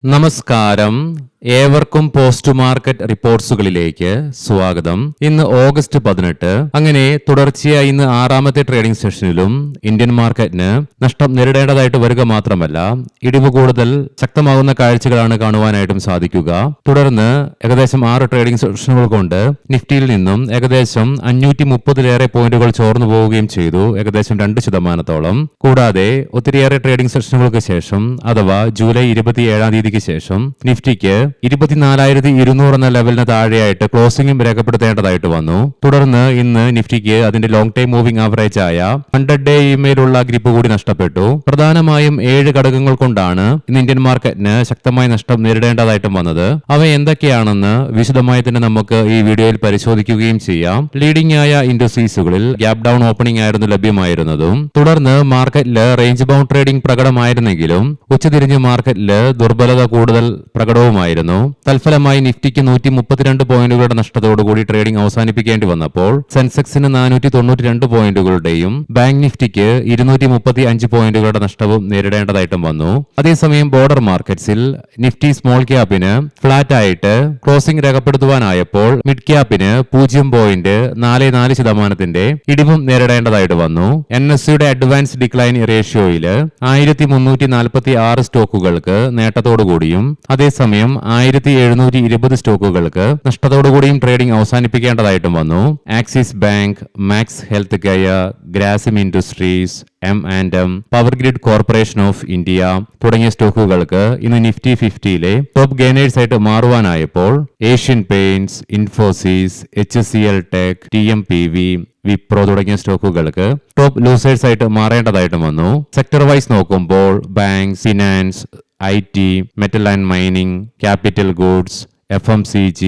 നമസ്കാരം, ഏവർക്കും post market റിപ്പോർട്ട്സുകളിലേക്ക് സ്വാഗതം. ഇന്ന് ഓഗസ്റ്റ് 18. അങ്ങനെ തുടർച്ചയായി ഇന്ന് ആറാമത്തെ ട്രേഡിംഗ് സെഷനിലും ഇന്ത്യൻ മാർക്കറ്റിന് നഷ്ടം നേരിടേണ്ടതായിട്ട് വരിക മാത്രമല്ല, ഇടിവ് കൂടുതൽ ശക്തമാകുന്ന കാഴ്ചകളാണ് കാണുവാനായിട്ടും സാധിക്കുക. തുടർന്ന് ഏകദേശം 6 ട്രേഡിംഗ് സെഷനുകൾ കൊണ്ട് നിഫ്റ്റിയിൽ നിന്നും ഏകദേശം 530-ലേറെ പോയിന്റുകൾ ചോർന്നു പോവുകയും ചെയ്തു, ഏകദേശം 2%. കൂടാതെ ഒത്തിരിയേറെ ട്രേഡിംഗ് സെഷനുകൾക്ക് ശേഷം, അഥവാ ജൂലൈ 27-ാം തീയതിക്ക് ശേഷം നിഫ്റ്റിക്ക് 24,200 എന്ന ലെവലിന് താഴെയായിട്ട് ക്ലോസിംഗും രേഖപ്പെടുത്തേണ്ടതായിട്ട് വന്നു. തുടർന്ന് ഇന്ന് നിഫ്റ്റിക്ക് അതിന്റെ ലോങ് ടൈം മൂവിംഗ് ആവറേജ് ആയ 100-ഡേ ഇമെയിലുള്ള ഗ്രിപ്പ് കൂടി നഷ്ടപ്പെട്ടു. പ്രധാനമായും 7 ഘടകങ്ങൾ കൊണ്ടാണ് ഇന്ന് ഇന്ത്യൻ മാർക്കറ്റിന് ശക്തമായ നഷ്ടം നേരിടേണ്ടതായിട്ടും വന്നത്. അവ എന്തൊക്കെയാണെന്ന് വിശദമായി തന്നെ നമുക്ക് ഈ വീഡിയോയിൽ പരിശോധിക്കുകയും ചെയ്യാം. ലീഡിംഗ് ആയ ഇൻഡസ്ട്രീസുകളിൽ ഗ്യാപ് ഡൗൺ ഓപ്പണിംഗ് ആയിരുന്നു ലഭ്യമായിരുന്നതും. തുടർന്ന് മാർക്കറ്റില് റേഞ്ച് ബൗണ്ട് ട്രേഡിംഗ് പ്രകടമായിരുന്നെങ്കിലും ഉച്ചതിരിഞ്ഞ് മാർക്കറ്റില് ദുർബലത കൂടുതൽ പ്രകടവുമായിരുന്നു. തൽഫലമായി നിഫ്റ്റിക്ക് 132 പോയിന്റുകളുടെ നഷ്ടത്തോടുകൂടി ട്രേഡിംഗ് അവസാനിപ്പിക്കേണ്ടി വന്നപ്പോൾ സെൻസെക്സിന് 492 പോയിന്റുകളുടെയും ബാങ്ക് നിഫ്റ്റിക്ക് 235 പോയിന്റുകളുടെ നഷ്ടവും നേരിടേണ്ടതായിട്ടും വന്നു. അതേസമയം ബോർഡർ മാർക്കറ്റ്സിൽ നിഫ്റ്റി സ്മോൾ ക്യാപ്പിന് ഫ്ളാറ്റ് ആയിട്ട് ക്ലോസിംഗ് രേഖപ്പെടുത്തുവാനായപ്പോൾ മിഡ് ക്യാപ്പിന് 0.44% ഇടിവും നേരിടേണ്ടതായിട്ട് വന്നു. NSEയുടെ അഡ്വാൻസ് ഡിക്ലൈൻ റേഷ്യോയില് 1346 സ്റ്റോക്കുകൾക്ക് നേട്ടത്തോടുകൂടിയും അതേസമയം 1720 സ്റ്റോക്കുകൾക്ക് നഷ്ടത്തോടുകൂടിയും ട്രേഡിംഗ് അവസാനിപ്പിക്കേണ്ടതായിട്ടും വന്നു. Axis Bank, Max Health Care, Grasim Industries, M&M, Power Grid Corporation of India തുടങ്ങിയ സ്റ്റോക്കുകൾക്ക് ഇന്ന് നിഫ്റ്റി 50-ലെ ടോപ്പ് ഗെയിനേഴ്സ് ആയിട്ട് മാറുവാനായപ്പോൾ Asian Paints, Infosys, HCL tech, TMPV, Wipro തുടങ്ങിയ സ്റ്റോക്കുകൾക്ക് ടോപ്പ് ലൂസേഴ്സ് ആയിട്ട് മാറേണ്ടതായിട്ടും വന്നു. സെക്ടർ വൈസ് നോക്കുമ്പോൾ bank, finance, IT, metal and mining, capital goods, FMCG,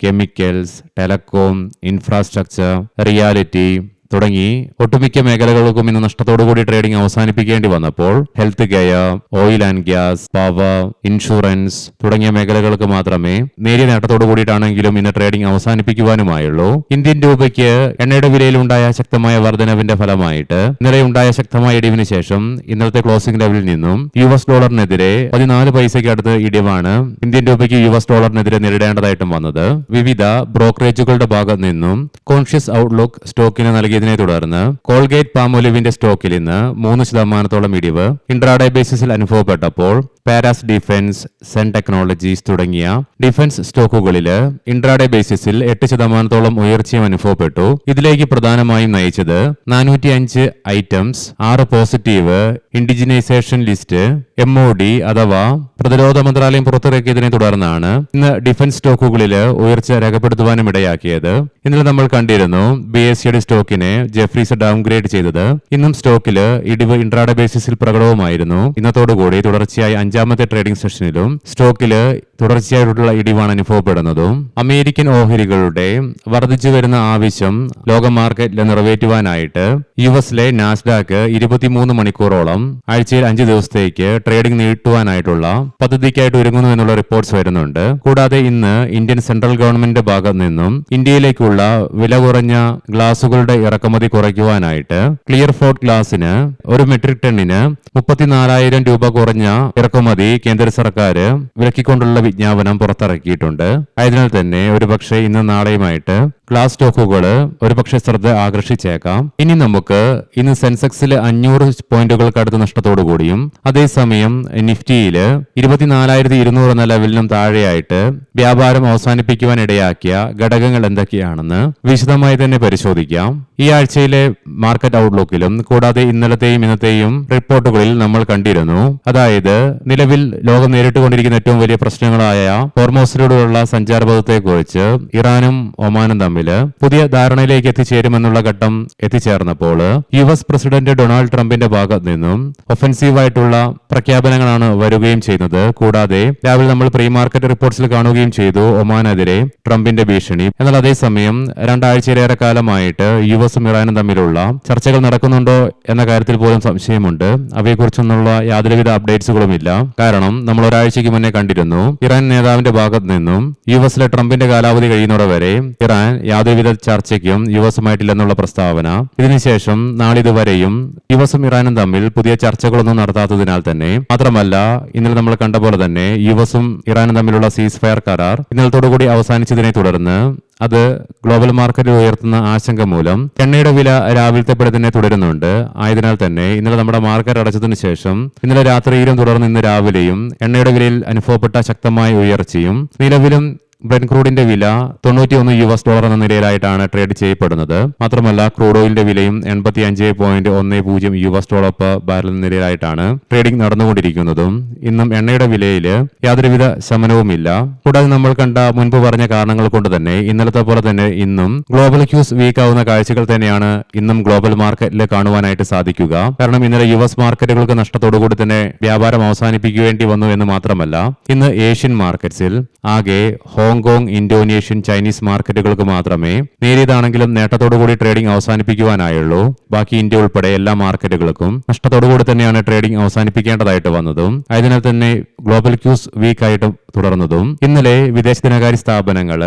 chemicals, telecom, infrastructure, realty തുടങ്ങി ഒട്ടുമിക്ക മേഖലകൾക്കും ഇന്ന് നഷ്ടത്തോടുകൂടി ട്രേഡിംഗ് അവസാനിപ്പിക്കേണ്ടി വന്നപ്പോൾ health care, oil and gas, power, insurance തുടങ്ങിയ മേഖലകൾക്ക് മാത്രമേ നേരിയ നേട്ടത്തോടു കൂടിയിട്ടാണെങ്കിലും ഇന്ന് ട്രേഡിംഗ് അവസാനിപ്പിക്കുവാനുമായുള്ളൂ. ഇന്ത്യൻ രൂപയ്ക്ക് എണ്ണയുടെ വിലയിലുണ്ടായ ശക്തമായ വർധനവിന്റെ ഫലമായിട്ട് ഇന്നലെ ഉണ്ടായ ശക്തമായ ഇടിവിന് ശേഷം ഇന്നലത്തെ ക്ലോസിംഗ് ലെവലിൽ നിന്നും US ഡോളറിനെതിരെ 14 പൈസയ്ക്ക് അടുത്ത് ഇടിവാണ് ഇന്ത്യൻ രൂപയ്ക്ക് US ഡോളറിനെതിരെ നേരിടേണ്ടതായിട്ടും വന്നത്. വിവിധ ബ്രോക്കറേജുകളുടെ ഭാഗത്ത് നിന്നും കോൺഷ്യസ് ഔട്ട്ലുക്ക് സ്റ്റോക്കിന് നൽകിയ ഇതിനെ തുടർന്ന് കോൾഗേറ്റ് പാമോലിവിന്റെ സ്റ്റോക്കിൽ ഇന്ന് 3% ഇടിവ് intraday ബേസിസിൽ അനുഭവപ്പെട്ടപ്പോൾ Paras defence, Sen technologies തുടങ്ങിയ ഡിഫൻസ് സ്റ്റോക്കുകളില് ഇൻട്രാഡേ ബേസിസിൽ 8% ഉയർച്ചയും അനുഭവപ്പെട്ടു. ഇതിലേക്ക് പ്രധാനമായും നയിച്ചത് 405 ഐറ്റംസ്, 6 പോസിറ്റീവ് ഇൻഡിജിനൈസേഷൻ ലിസ്റ്റ് MOD അഥവാ പ്രതിരോധ മന്ത്രാലയം പുറത്തിറക്കിയതിനെ തുടർന്നാണ് ഇന്ന് ഡിഫൻസ് സ്റ്റോക്കുകളില് ഉയർച്ച രേഖപ്പെടുത്തുവാനും ഇടയാക്കിയത്. ഇന്നലെ നമ്മൾ കണ്ടിരുന്നു BSEയുടെ സ്റ്റോക്കിനെ ജെഫ്രീസ് ഡൗൺഗ്രേഡ് ചെയ്തത്. ഇന്നും സ്റ്റോക്കില് ഇടിവ് ഇൻട്രാഡേ ബേസിസിൽ പ്രകടവുമായിരുന്നു. ഇന്നത്തോടുകൂടി തുടർച്ചയായി 5ാമത്തെ ട്രേഡിംഗ് സെഷനിലും സ്റ്റോക്കില് തുടർച്ചയായിട്ടുള്ള ഇടിവാണ് അനുഭവപ്പെടുന്നതും. അമേരിക്കൻ ഓഹരികളുടെ വർദ്ധിച്ചു വരുന്ന ആവശ്യം ലോക മാർക്കറ്റിൽ നിറവേറ്റുവാനായിട്ട് US-ലെ നാസ്ഡാക്ക് 23 മണിക്കൂറോളം ആഴ്ചയിൽ 5 ദിവസത്തേക്ക് ട്രേഡിംഗ് നീട്ടുവാനായിട്ടുള്ള പദ്ധതിക്കായിട്ട് ഒരുങ്ങുന്നു എന്നുള്ള റിപ്പോർട്ട്സ് വരുന്നുണ്ട്. കൂടാതെ ഇന്ന് ഇന്ത്യൻ സെൻട്രൽ ഗവൺമെന്റിന്റെ ഭാഗത്ത് നിന്നും ഇന്ത്യയിലേക്കുള്ള വില കുറഞ്ഞ ഗ്ലാസുകളുടെ ഇറക്കുമതി കുറയ്ക്കുവാനായിട്ട് ക്ലിയർ ഫോർട്ട് ഗ്ലാസിന് 1 മെട്രിക് ടണ്ണിന് 34,000 രൂപ കുറഞ്ഞ ഇറക്കുമതി കേന്ദ്ര സർക്കാർ വിലക്കിക്കൊണ്ടുള്ള വിജ്ഞാപനം പുറത്തിറക്കിയിട്ടുണ്ട്. ആയതിനാൽ തന്നെ ഒരുപക്ഷെ ഇന്ന് നാളെയുമായിട്ട് ഗ്ലാസ് സ്റ്റോക്കുകൾ ഒരുപക്ഷെ ശ്രദ്ധ ആകർഷിച്ചേക്കാം. ഇനി നമുക്ക് ഇന്ന് സെൻസെക്സിൽ 500 പോയിന്റുകൾക്ക് അടുത്ത നഷ്ടത്തോടുകൂടിയും അതേസമയം നിഫ്റ്റിയില് 24,200 എന്ന ലെവലിനും താഴെയായിട്ട് വ്യാപാരം അവസാനിപ്പിക്കുവാൻ ഇടയാക്കിയ ഘടകങ്ങൾ എന്തൊക്കെയാണെന്ന് വിശദമായി തന്നെ പരിശോധിക്കാം. ഈ ആഴ്ചയിലെ മാർക്കറ്റ് ഔട്ട്ലുക്കിലും കൂടാതെ ഇന്നലത്തെയും ഇന്നത്തെയും റിപ്പോർട്ടുകളിൽ നമ്മൾ കണ്ടിരുന്നു. അതായത് നിലവിൽ ലോകം നേരിട്ടുകൊണ്ടിരിക്കുന്ന ഏറ്റവും വലിയ പ്രശ്നങ്ങളായ ഹോർമോസിലൂടെയുള്ള സഞ്ചാരപഥത്തെക്കുറിച്ച് ഇറാനും ഒമാനും തമ്മിൽ പുതിയ ധാരണയിലേക്ക് എത്തിച്ചേരുമെന്നുള്ള ഘട്ടം എത്തിച്ചേർന്നപ്പോൾ US പ്രസിഡന്റ് ഡൊണാൾഡ് ട്രംപിന്റെ ഭാഗത്ത് നിന്നും ഒഫൻസീവായിട്ടുള്ള പ്രഖ്യാപനങ്ങളാണ് വരികയും ചെയ്യുന്നത്. കൂടാതെ രാവിലെ നമ്മൾ പ്രീ മാർക്കറ്റ് റിപ്പോർട്ട്സിൽ കാണുകയും ചെയ്തു ഒമാനെതിരെ ട്രംപിന്റെ ഭീഷണി. എന്നാൽ അതേസമയം 2 ആഴ്ചയിലേറെ കാലമായിട്ട് US-ഉം ഇറാനും തമ്മിലുള്ള ചർച്ചകൾ നടക്കുന്നുണ്ടോ എന്ന കാര്യത്തിൽ പോലും സംശയമുണ്ട്. അവയെക്കുറിച്ചൊന്നുള്ള യാതൊരുവിധ അപ്ഡേറ്റ്സുകളും ഇല്ല. കാരണം നമ്മൾ ഒരാഴ്ചയ്ക്ക് മുന്നേ കണ്ടിരുന്നു ഇറാൻ നേതാവിന്റെ ഭാഗത്തു നിന്നും യുഎസിലെ ട്രംപിന്റെ കാലാവധി കഴിയുന്നതോടെ വരെ ഇറാൻ യാതൊരുവിധ ചർച്ചയ്ക്കും യുഎസുമായിട്ടില്ലെന്നുള്ള പ്രസ്താവന. ഇതിനുശേഷം നാളിതുവരെയും യുഎസും ഇറാനും തമ്മിൽ പുതിയ ചർച്ചകളൊന്നും നടത്താത്തതിനാൽ തന്നെ, മാത്രമല്ല ഇന്നലെ നമ്മൾ കണ്ട പോലെ തന്നെ യുഎസും ഇറാനും തമ്മിലുള്ള സീസ് ഫയർ കരാർ ഇന്നലത്തോടുകൂടി അവസാനിച്ചതിനെ തുടർന്ന് അത് ഗ്ലോബൽ മാർക്കറ്റിൽ ഉയർത്തുന്ന ആശങ്ക മൂലം എണ്ണയുടെ വില രാവിലത്തെ പോലെ തന്നെ തുടരുന്നുണ്ട്. ആയതിനാൽ തന്നെ ഇന്നലെ നമ്മുടെ മാർക്കറ്റ് അടച്ചതിനു ശേഷം ഇന്നലെ രാത്രിയിലും തുടർന്ന് ഇന്ന് രാവിലെയും എണ്ണയുടെ വിലയിൽ അനുഭവപ്പെട്ട ശക്തമായ ഉയർച്ചയും നിലവിലും ബ്രെന്റ് ക്രൂഡിന്റെ വില $91 എന്ന നിലയിലായിട്ടാണ് ട്രേഡ് ചെയ്യപ്പെടുന്നത്. മാത്രമല്ല ക്രൂഡ് ഓയിലിന്റെ വിലയും $85.10 പെർ ബാരൽ എന്ന നിലയിലായിട്ടാണ് ട്രേഡിംഗ് നടന്നുകൊണ്ടിരിക്കുന്നതും. ഇന്നും എണ്ണയുടെ വിലയിൽ യാതൊരുവിധ ശമനവുമില്ല. കൂടാതെ നമ്മൾ കണ്ട മുൻപ് പറഞ്ഞ കാരണങ്ങൾ കൊണ്ട് തന്നെ ഇന്നലത്തെ പോലെ തന്നെ ഇന്നും ഗ്ലോബൽ ക്യൂസ് വീക്ക് ആവുന്ന കാഴ്ചകൾ തന്നെയാണ് ഇന്നും ഗ്ലോബൽ മാർക്കറ്റിൽ കാണുവാനായിട്ട് സാധിക്കുക. കാരണം ഇന്നലെ യുഎസ് മാർക്കറ്റുകൾക്ക് നഷ്ടത്തോടുകൂടി തന്നെ വ്യാപാരം അവസാനിപ്പിക്കേണ്ടി വന്നു എന്ന് മാത്രമല്ല, ഇന്ന് ഏഷ്യൻ മാർക്കറ്റ്സിൽ ആകെ ഹോങ്കോങ്, ഇന്തോനേഷ്യൻ, ചൈനീസ് മാർക്കറ്റുകൾക്ക് മാത്രമേ നേരിയതാണെങ്കിലും നേട്ടത്തോടുകൂടി ട്രേഡിംഗ് അവസാനിപ്പിക്കുവാനായുള്ളൂ. ബാക്കി ഇന്ത്യ ഉൾപ്പെടെ എല്ലാ മാർക്കറ്റുകൾക്കും നഷ്ടത്തോടുകൂടി തന്നെയാണ് ട്രേഡിംഗ് അവസാനിപ്പിക്കേണ്ടതായിട്ട് വന്നതും. ആയതിനാൽ തന്നെ ഗ്ലോബൽ ക്യൂസ് വീക്കായിട്ട് തുടർന്നതും. ഇന്നലെ വിദേശ ധനകാര്യ സ്ഥാപനങ്ങൾ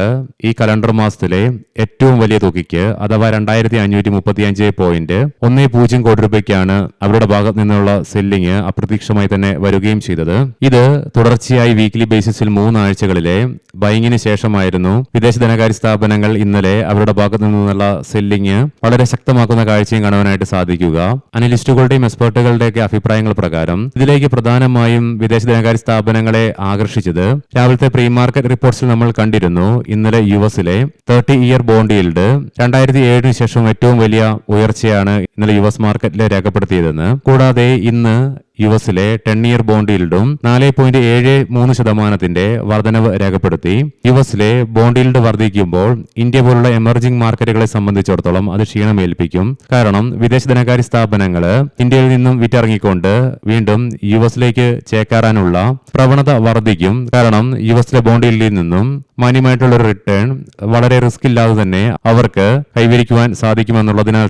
ഈ കലണ്ടർ മാസത്തിലെ ഏറ്റവും വലിയ തുകയ്ക്ക് അഥവാ 2535.10 കോടി രൂപയ്ക്കാണ് അവരുടെ ഭാഗത്ത് നിന്നുള്ള സെല്ലിംഗ് അപ്രതീക്ഷിതമായി തന്നെ വരികയും ചെയ്തത്. ഇത് തുടർച്ചയായി വീക്ക്ലി ബേസിസിൽ 3 ആഴ്ചകളിലെ ബൈങ്ങിന് ശേഷമായിരുന്നു വിദേശ ധനകാര്യ സ്ഥാപനങ്ങൾ ഇന്നലെ അവരുടെ ഭാഗത്തു നിന്നുള്ള സെല്ലിംഗ് വളരെ ശക്തമാക്കുന്ന കാഴ്ചയും കാണുവാനായിട്ട് സാധിക്കുക. അനലിസ്റ്റുകളുടെയും എക്സ്പെർട്ടുകളുടെയൊക്കെ അഭിപ്രായങ്ങൾ പ്രകാരം ഇതിലേക്ക് പ്രധാനമായും വിദേശ ധനകാര്യ സ്ഥാപനങ്ങളെ ആകർഷിച്ചത് രാവിലത്തെ പ്രീ മാർക്കറ്റ് റിപ്പോർട്ട്സിൽ നമ്മൾ കണ്ടിരുന്നു. ഇന്നലെ യുഎസിലെ 30-year ബോണ്ട് ഈൽഡ് 2007 ശേഷം ഏറ്റവും വലിയ ഉയർച്ചയാണ് ഇന്നലെ യുഎസ് മാർക്കറ്റിൽ രേഖപ്പെടുത്തിയതെന്ന്. കൂടാതെ ഇന്ന് യുഎസിലെ 10-year ബോണ്ട് ഈൽഡും 4.73% വർധനവ് രേഖപ്പെടുത്തി. യുഎസിലെ ബോണ്ട് ഈൽഡ് വർദ്ധിക്കുമ്പോൾ ഇന്ത്യ പോലുള്ള എമർജിംഗ് മാർക്കറ്റുകളെ സംബന്ധിച്ചിടത്തോളം അത് ക്ഷീണമേൽപ്പിക്കും. കാരണം വിദേശ ധനകാര്യ സ്ഥാപനങ്ങൾ ഇന്ത്യയിൽ നിന്നും വിറ്റിറങ്ങിക്കൊണ്ട് വീണ്ടും യുഎസിലേക്ക് ചേക്കാറാനുള്ള പ്രവണത വർദ്ധിക്കും. കാരണം യുഎസിലെ ബോണ്ട് ഈൽഡിൽ നിന്നും മാന്യമായിട്ടുള്ള ഒരു റിട്ടേൺ വളരെ റിസ്ക് ഇല്ലാതെ തന്നെ അവർക്ക് കൈവരിക്കുവാൻ സാധിക്കുമെന്നുള്ളതിനാൽ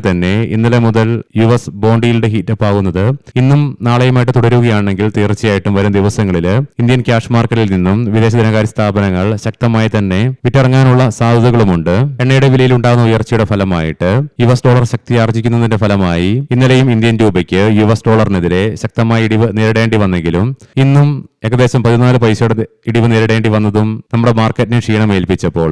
തന്നെ ഇന്നലെ മുതൽ യുഎസ് ബോണ്ട് ഈൽഡ് ഹീറ്റപ്പ് ആകുന്നത് ഇന്നും നാളെയുമായിട്ട് തുടരുകയാണെങ്കിൽ തീർച്ചയായിട്ടും വരും ദിവസങ്ങളിൽ ഇന്ത്യൻ ക്യാഷ് മാർക്കറ്റിൽ നിന്നും വിദേശ ധനകാര്യ സ്ഥാപനങ്ങൾ ശക്തമായി തന്നെ വിറ്റിറങ്ങാനുള്ള സാധ്യതകളുമുണ്ട്. എണ്ണയുടെ വിലയിൽ ഉണ്ടാകുന്ന ഉയർച്ചയുടെ ഫലമായിട്ട് യുഎസ് ഡോളർ ശക്തി ആർജിക്കുന്നതിന്റെ ഫലമായി ഇന്നലെയും ഇന്ത്യൻ രൂപയ്ക്ക് യുഎസ് ഡോളറിനെതിരെ ശക്തമായ ഇടിവ് നേരിടേണ്ടി വന്നെങ്കിലും ഇന്നും ഏകദേശം 14 പൈസയുടെ ഇടിവ് നേരിടേണ്ടി വന്നതും നമ്മുടെ മാർക്കറ്റിന് ക്ഷീണമേൽപ്പിച്ചപ്പോൾ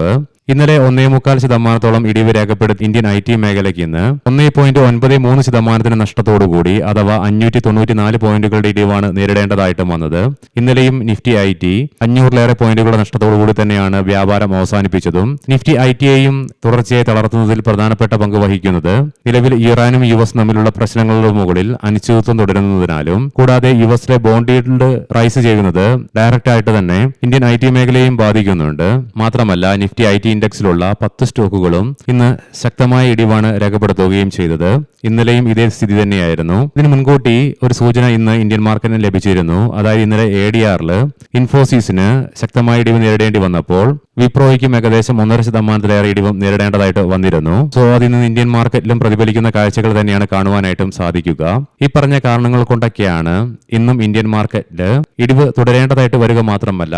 ഇന്നലെ 1.25% ഇടിവ് രേഖപ്പെടുത്തി ഇന്ത്യൻ IT മേഖലയ്ക്ക് ഇന്ന് 1.93% നഷ്ടത്തോടുകൂടി അഥവാ 594 പോയിന്റുകളുടെ ഇടിവാണ് നേരിടേണ്ടതായിട്ട് വന്നത്. ഇന്നലെയും നിഫ്റ്റി IT 500-ലേറെ പോയിന്റുകളുടെ നഷ്ടത്തോടുകൂടി തന്നെയാണ് വ്യാപാരം അവസാനിപ്പിച്ചതും. നിഫ്റ്റി ITയെയും തുടർച്ചയായി തളർത്തുന്നതിൽ പ്രധാനപ്പെട്ട പങ്ക് വഹിക്കുന്നത് നിലവിൽ ഇറാനും യുഎസ് തമ്മിലുള്ള പ്രശ്നങ്ങളുടെ മുകളിൽ അനിശ്ചിതത്വം തുടരുന്നതിനാലും കൂടാതെ യുഎസിലെ ബോണ്ട് ഈൽഡ് റൈസ് ചെയ്യുന്നത് ഡയറക്റ്റ് ആയിട്ട് തന്നെ ഇന്ത്യൻ IT മേഖലയെയും ബാധിക്കുന്നുണ്ട്. മാത്രമല്ല നിഫ്റ്റി IT ഇൻഡെക്സിലുള്ള 10 സ്റ്റോക്കുകളും ഇന്ന് ശക്തമായ ഇടിവാണ് രേഖപ്പെടുത്തുകയും ചെയ്തത്. ഇന്നലെയും ഇതേ സ്ഥിതി തന്നെയായിരുന്നു. ഇതിന് മുൻകൂട്ടി ഒരു സൂചന ഇന്ന് ഇന്ത്യൻ മാർക്കറ്റിന് ലഭിച്ചിരുന്നു. അതായത് ഇന്നലെ ADRൽ ഇൻഫോസിസിന് ശക്തമായ ഇടിവ് നേരിടേണ്ടി വന്നപ്പോൾ വിപ്രോയ്ക്കും ഏകദേശം 1.5%-ലേറെ ഇടിവും നേരിടേണ്ടതായിട്ട് വന്നിരുന്നു. സോ അതിൽ നിന്ന് ഇന്ത്യൻ മാർക്കറ്റിലും പ്രതിഫലിക്കുന്ന കാഴ്ചകൾ തന്നെയാണ് കാണുവാനായിട്ടും സാധിക്കുക. ഈ പറഞ്ഞ കാരണങ്ങൾ കൊണ്ടൊക്കെയാണ് ഇന്നും ഇന്ത്യൻ മാർക്കറ്റിൽ ഇടിവ് തുടരേണ്ടതായിട്ട് വരിക മാത്രമല്ല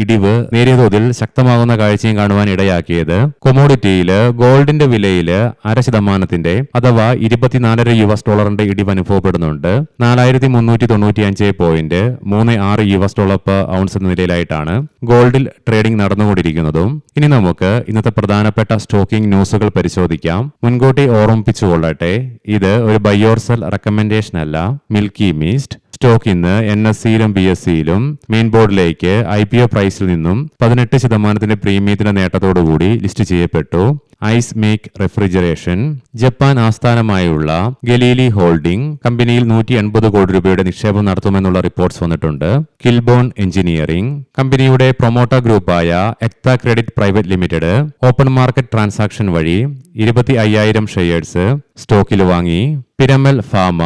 ഇടിവ് നേരിയ തോതിൽ ശക്തമാകുന്ന കാഴ്ചയും കാണുവാൻ ഇടയാക്കിയത്. കൊമോഡിറ്റിയിൽ ഗോൾഡിന്റെ വിലയിൽ 0.5% അഥവാ $24 ഇടിവ് അനുഭവപ്പെടുന്നുണ്ട്. 4395.36 പെർ ഔൺസ് എന്ന നിലയിലായിട്ടാണ് ഗോൾഡിൽ ട്രേഡിംഗ് നടന്നുകൊണ്ടിരിക്കുന്നതും. ഇനി നമുക്ക് ഇന്നത്തെ പ്രധാനപ്പെട്ട സ്റ്റോക്കിംഗ് ന്യൂസുകൾ പരിശോധിക്കാം. മുൻകൂട്ടി ഓർമ്മിപ്പിച്ചുകൊള്ളട്ടെ, ഇത് ഒരു ബൈ ഓർ സെൽ റെക്കമെൻഡേഷൻ അല്ല. മിൽക്കി മിസ്റ്റ് സ്റ്റോക്ക് ഇന്ന് NSEയിലും BSEയിലും മെയിൻ ബോർഡിലേക്ക് IPO പ്രൈസിൽ നിന്നും 18% പ്രീമിയത്തിന്റെ നേട്ടത്തോടുകൂടി ലിസ്റ്റ് ചെയ്യപ്പെട്ടു. ഐസ് മേക്ക് റെഫ്രിജറേഷൻ ജപ്പാൻ ആസ്ഥാനമായുള്ള ഗലീലി ഹോൾഡിംഗ് കമ്പനിയിൽ 180 കോടി രൂപയുടെ നിക്ഷേപം നടത്തുമെന്നുള്ള റിപ്പോർട്ട്സ് വന്നിട്ടുണ്ട്. കിൽബോൺ എഞ്ചിനീയറിംഗ് കമ്പനിയുടെ പ്രൊമോട്ടർ ഗ്രൂപ്പായ Ekta Credit Private Limited open market transaction വഴി 25,000 ഷെയർസ് സ്റ്റോക്കിൽ വാങ്ങി. പിരമൽ ഫാർമ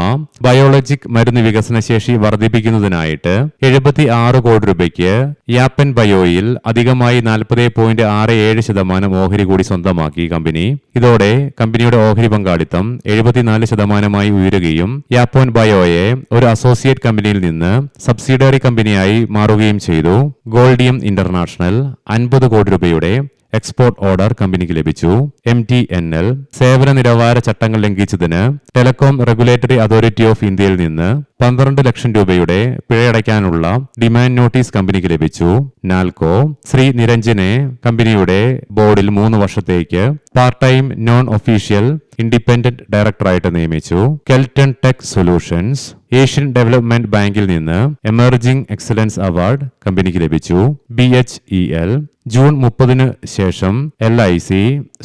ബയോളജിക് മരുന്ന് വികസന ശേഷി വർദ്ധിപ്പിക്കുന്നതിനായിട്ട് 76 കോടി രൂപയ്ക്ക് യാപ്പൻ ബയോയിൽ അധികമായി 40.67% ഓഹരി കൂടി സ്വന്തമാക്കി. ഈ കമ്പനി. ഇതോടെ കമ്പനിയുടെ ഓഹരി പങ്കാളിത്തം 74% ഉയരുകയും യാപ്പോൻ ബയോയെ ഒരു അസോസിയേറ്റ് കമ്പനിയിൽ നിന്ന് സബ്സിഡിയറി കമ്പനിയായി മാറുകയും ചെയ്തു. ഗോൾഡിയം ഇന്റർനാഷണൽ 50 കോടി രൂപയുടെ എക്സ്പോർട്ട് ഓർഡർ കമ്പനിക്ക് ലഭിച്ചു. MTNL സേവന നിലവാര ചട്ടങ്ങൾ ലംഘിച്ചതിന് ടെലികോം റെഗുലേറ്ററി അതോറിറ്റി ഓഫ് ഇന്ത്യയിൽ നിന്ന് 12 ലക്ഷം രൂപയുടെ പിഴയടയ്ക്കാനുള്ള ഡിമാൻഡ് നോട്ടീസ് കമ്പനിക്ക് ലഭിച്ചു. നാൽക്കോ ശ്രീ നിരഞ്ജനെ കമ്പനിയുടെ ബോർഡിൽ 3 വർഷത്തേക്ക് part time non official independent ഡയറക്ടറായിട്ട് നിയമിച്ചു. Kelton Tech Solutions Asian Development ബാങ്കിൽ നിന്ന് എമർജിംഗ് എക്സലൻസ് അവാർഡ് കമ്പനിക്ക് ലഭിച്ചു. BHEL ജൂൺ 30 ശേഷം LIC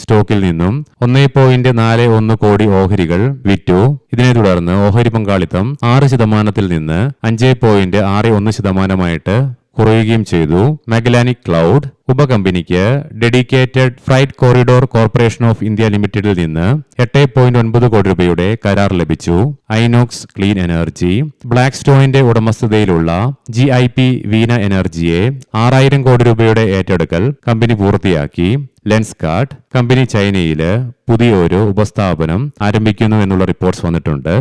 സ്റ്റോക്കിൽ നിന്നും 1.41 കോടി ഓഹരികൾ വിറ്റു. ഇതിനെ തുടർന്ന് ഓഹരി പങ്കാളിത്തം 6% നിന്ന് 5.61% കുറയുകയും ചെയ്തു. മെഗലാനിക് ക്ലൗഡ് ഉപകമ്പനിക്ക് Dedicated Freight Corridor Corporation of India ലിമിറ്റഡിൽ നിന്ന് 8.9 കോടി രൂപയുടെ കരാർ ലഭിച്ചു. ഐനോക്സ് ക്ലീൻ എനർജി ബ്ലാക്ക് സ്റ്റോണിന്റെ ഉടമസ്ഥതയിലുള്ള GIP വീന എനർജിയെ 6000 കോടി രൂപയുടെ ഏറ്റെടുക്കൽ കമ്പനി പൂർത്തിയാക്കി. ലെൻസ്കാർട്ട് കമ്പനി ചൈനയില് പുതിയൊരു ഉപസ്ഥാപനം ആരംഭിക്കുന്നു എന്നുള്ള റിപ്പോർട്ട്സ് വന്നിട്ടുണ്ട്.